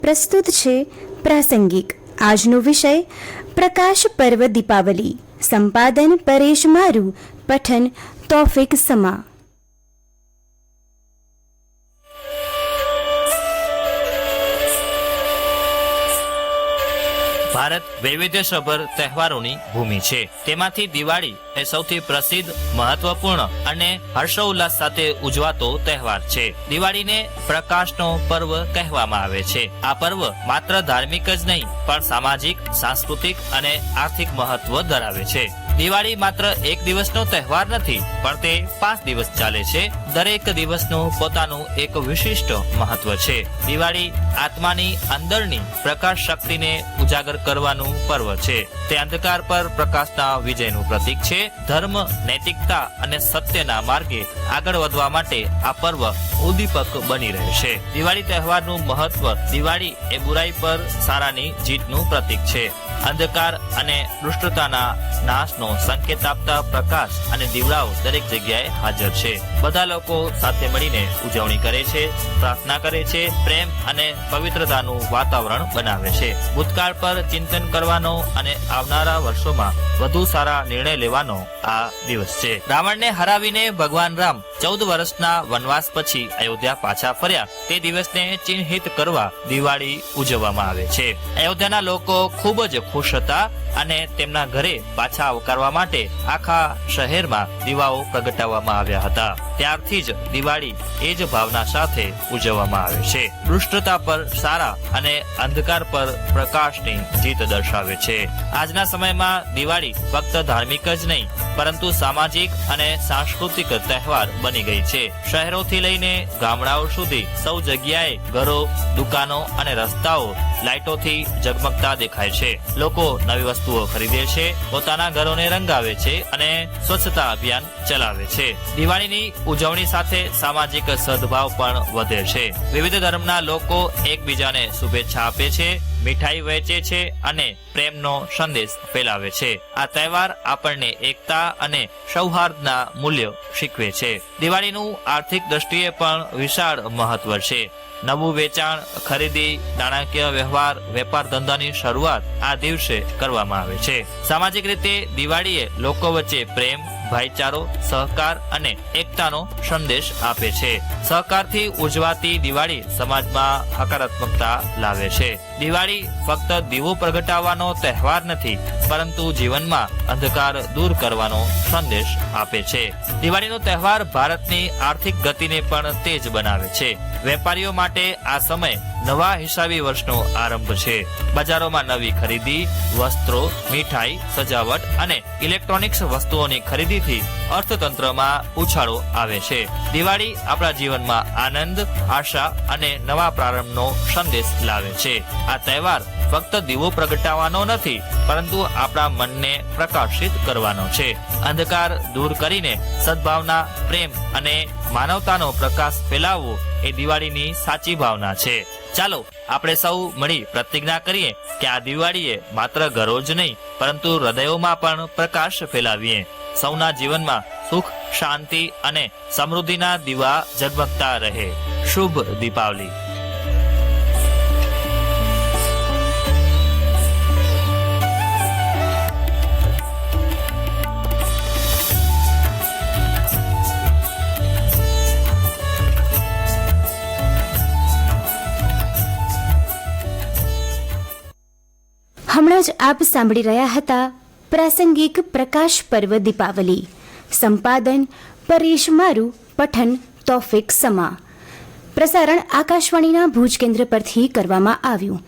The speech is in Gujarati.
પ્રસ્તુત છે પ્રાસંગિક. આજનો વિષય પ્રકાશ પર્વ દીપાવલી. સંપાદન પરેશ મારુ, પઠન તૌફિક સમા. ભારત વૈવિધ્યસભર તહેવારોની ભૂમિ છે. તેમાંથી દિવાળી એ સૌથી પ્રસિદ્ધ, મહત્વપૂર્ણ અને હર્ષોલ્લાસ સાથે ઉજવાતો તહેવાર છે. દિવાળીને પ્રકાશનો પર્વ કહેવામાં આવે છે. આ પર્વ માત્ર ધાર્મિક જ નહીં પણ સામાજિક, સાંસ્કૃતિક અને આર્થિક મહત્વ ધરાવે છે. દિવાળી માત્ર એક દિવસનો તહેવાર નથી પણ તે 5 દિવસ ચાલે છે. દરેક દિવસનું પોતાનું એક વિશિષ્ટ મહત્વ છે. દિવાળી આત્માની અંદરની પ્રકાશ શક્તિને ઉજાગર કરવાનું પર્વ છે. તે અંધકાર પર પ્રકાશના વિજયનું પ્રતીક છે. ધર્મ, નૈતિકતા અને સત્યના માર્ગે આગળ વધવા માટે આ પર્વ ઉદ્દીપક બની રહે છે. દિવાળી તહેવારનું મહત્વ. દિવાળી એ બુરાઈ પર સારાની જીતનું પ્રતીક છે. અંધકાર અને દુષ્ટતાના નાશનો સંકેત આપતા પ્રકાશ અને દીવડાઓ દરેક જગ્યાએ હાજર છે. બધા લોકો સાથે મળીને ઉજવણી કરે છે, પ્રાર્થના કરે છે, પ્રેમ અને પવિત્રતાનું વાતાવરણ બનાવે છે. ભૂતકાળ પર ચિંતન કરવાનો અને આવનારા વર્ષોમાં વધુ સારા નિર્ણય લેવાનો આ દિવસ છે. રાવણને હરાવીને ભગવાન રામ 14 વર્ષના વનવાસ પછી અયોધ્યા પાછા ફર્યા. તે દિવસને ચિહ્નિત કરવા દિવાળી ઉજવવામાં આવે છે. અયોધ્યાના લોકો ખૂબ જ ખુશ હતા અને તેમના ઘરે પાછા આવકારવા માટે આખા શહેરમાં દીવાઓ પ્રગટાવવામાં આવ્યા હતા. ત્યારથી જ દિવાળી એ જ ભાવના સાથે ઉજવવામાં આવે છે. દુષ્ટતા પર સારા અને અંધકાર પર પ્રકાશની જીત દર્શાવે છે. આજના સમયમાં દિવાળી ફક્ત ધાર્મિક જ નહીં પરંતુ સામાજિક અને સાંસ્કૃતિક તહેવાર બની ગઈ છે. શહેરોથી લઈને ગામડાઓ સુધી સૌ જગ્યાએ ઘરો, દુકાનો અને રસ્તાઓ લાઇટોથી ઝગમગતા દેખાય છે. લોકો નવી વસ્તુઓ ખરીદે છે, પોતાના ઘરોને રંગાવે છે અને સ્વચ્છતા અભિયાન ચલાવે છે. દિવાળીની ઉજવણી સાથે સામાજિક સદભાવ પણ વધે છે. વિવિધ ધર્મના લોકો એકબીજાને શુભેચ્છા આપે છે, મીઠાઈ વહેંચે છે અને પ્રેમનો સંદેશ ફેલાવે છે. આ તહેવાર આપણને એકતા અને સૌહાર્દના મૂલ્યો શીખવે છે. દિવાળીનું આર્થિક દ્રષ્ટિએ પણ વિશાળ મહત્વ છે. નવું વેચાણ, ખરીદી, નાણાકીય વ્યવહાર, વેપાર ધંધાની શરૂઆત આ દિવસે કરવામાં આવે છે. સામાજિક રીતે દિવાળીએ લોકો વચ્ચે પ્રેમ, ભાઈચારો, સહકાર અને એકતાનો સંદેશ આપે છે. સહકારથી ઉજવાતી દિવાળી સમાજમાં હકારાત્મકતા લાવે છે. દિવાળી ફક્ત દીવો પ્રગટાવવાનો તહેવાર નથી પરંતુ જીવનમાં અંધકાર દૂર કરવાનો સંદેશ આપે છે. દિવાળીનો તહેવાર ભારતની આર્થિક ગતિને પણ તેજ બનાવે છે. વેપારીઓ માટે આ સમય નવા હિસાબી વર્ષનો આરંભ છે. બજારોમાં નવી ખરીદી, વસ્ત્રો, મીઠાઈ, સજાવટ અને ઇલેક્ટ્રોનિક્સ વસ્તુઓની ખરીદીથી અર્થતંત્રમાં ઉછાળો આવે છે. દિવાળી આપણા જીવનમાં આનંદ, આશા અને નવા પ્રારંભનો સંદેશ લાવે છે. આ તહેવાર ફક્ત દીવો પ્રગટાવવાનો નથી પરંતુ આપણા મનને પ્રકાશિત કરવાનો છે. અંધકાર દૂર કરીને સદભાવના, પ્રેમ અને માનવતાનો પ્રકાશ ફેલાવવો એ દિવાળીની સાચી ભાવના છે. ચાલો આપણે સૌ મળી પ્રતિજ્ઞા કરીએ કે આ દિવાળીએ માત્ર ઘરો જ નહીં પરંતુ હૃદયોમાં પણ પ્રકાશ ફેલાવીએ. સૌના જીવનમાં સુખ, શાંતિ અને સમૃદ્ધિના દીવા ઝગમગતા રહે. શુભ દીપાવલી. હમણાં જ આપ સાંભળી રહ્યા હતા પ્રાસંગિક પ્રકાશ પર્વ દીપાવલી. સંપાદન પરેશ મારુ, પઠન તૌફિક સમા. પ્રસારણ આકાશવાણીના ભુજ કેન્દ્ર પરથી કરવામાં આવ્યું.